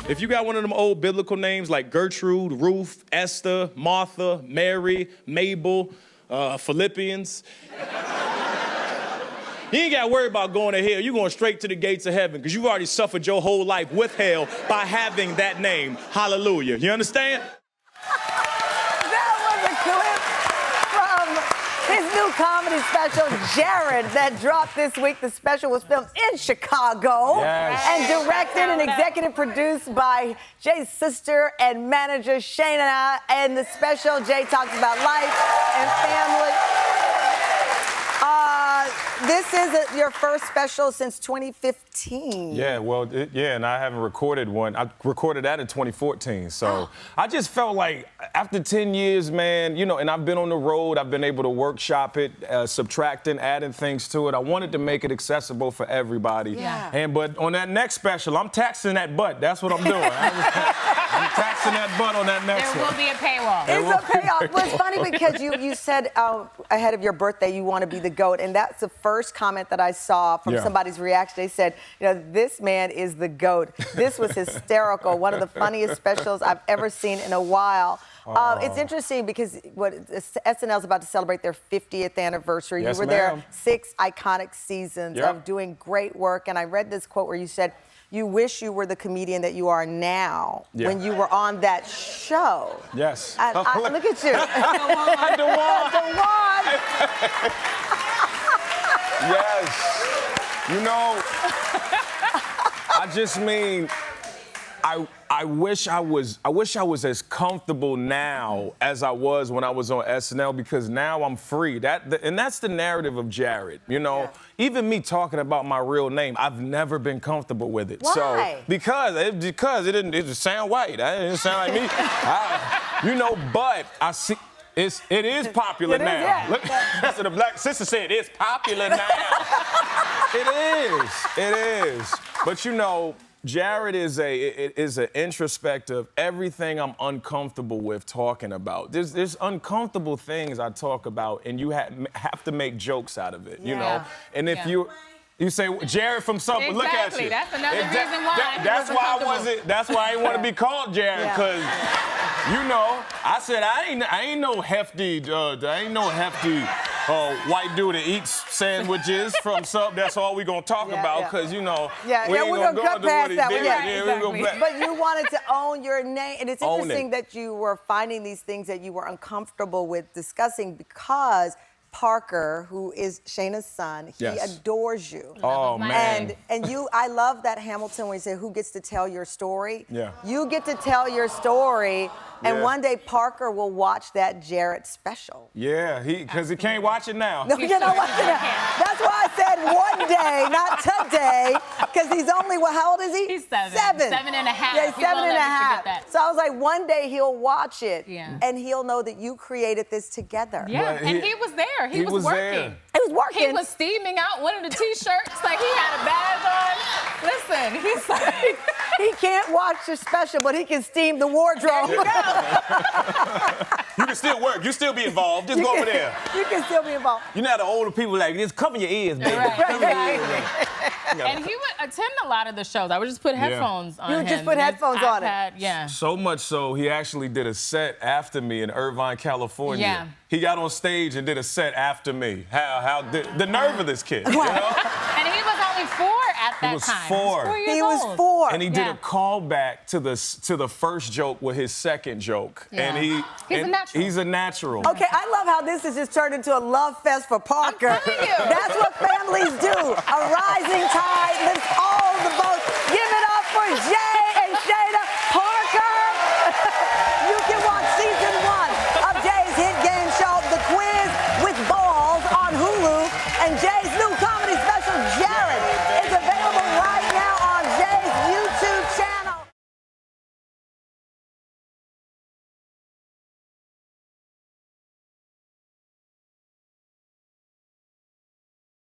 If you got one of them old biblical names like Gertrude, Ruth, Esther, Martha, Mary, Mabel, Philippians, you ain't got to worry about going to hell. You're going straight to the gates of heaven because you've already suffered your whole life with hell by having that name. Hallelujah. You understand? That was a clip from his new comedy special, Jared, that dropped this week. The special was filmed in Chicago and directed and executive produced by Jay's sister and manager, Shaina. And the special, Jay talks about life and family. This is your first special since 2015. Yeah, well, and I haven't recorded one. I recorded that in 2014. So I just felt like after 10 years, man, you know, and I've been on the road, I've been able to workshop it, subtracting, adding things to it. I wanted to make it accessible for everybody. Yeah. But on that next special, I'm taxing that butt. That's what I'm doing. I'm taxing that butt on that next one. There will be a paywall. It's a payoff. Well, it's funny because you said ahead of your birthday you want to be the GOAT, and that's the first comment that I saw from somebody's reaction. They said, you know, this man is the GOAT. This was hysterical. One of the funniest specials I've ever seen in a while. It's interesting because SNL's about to celebrate their 50th anniversary. Yes, you were there 6 iconic seasons of doing great work, and I read this quote where you said, you wish you were the comedian that you are now when you were on that show. Yes. Look at you. Yes. You know, I just mean, I wish I was as comfortable now as I was when I was on SNL, because now I'm free. And that's the narrative of Jared. You know, even me talking about my real name, I've never been comfortable with it. Why? So because it didn't sound white. It didn't sound like me. You know, but I see. It is popular now. Look, that's what the black sister said. It's popular now. It is. But you know, Jared is an introspective, everything I'm uncomfortable with talking about. There's uncomfortable things I talk about, and you have to make jokes out of it, you know? And if you say, Jared from something, look at you. That's another reason why. That's why I didn't want to be called Jared, because, you know, I said I ain't no hefty white dude that eats sandwiches from something. That's all we gonna talk about, because you know we ain't we're gonna cut go past into what he that. did. But you wanted to own your name, and it's interesting that you were finding these things that you were uncomfortable with discussing, because Parker, who is Shaina's son, he adores you. Oh, man. And I love that Hamilton when you say, who gets to tell your story? Yeah. You get to tell your story, and one day Parker will watch that Jared special. Yeah, because he can't watch it now. No, you're not watching it. That's why I said one day, not today, because he's only, how old is he? He's 7. 7. 7 and a half. Yeah, he's 7 and a half. So I was like, one day he'll watch it, and he'll know that you created this together. Yeah, and he was there. He was working. There. He was working. He was steaming out one of the T-shirts, like he had a badge on. Listen, he's like... He can't watch the special, but he can steam the wardrobe. You can still work. You still be involved. Just go over there. You can still be involved. You know how the older people like, just cover your ears, baby. And he would attend a lot of the shows. I would just put headphones on him. You would just put headphones on it. Yeah. So much so, he actually did a set after me in Irvine, California. Yeah. He got on stage and did a set after me. The nerve of this kid, you know? And he was only 4 at that time. He was 4. And he did a callback to the first joke with his second joke. And he's a natural. Okay, I love how this has just turned into a love fest for Parker. I'm telling you. That's what families do. A rising tide lifts all the boats. Give it up for Jay.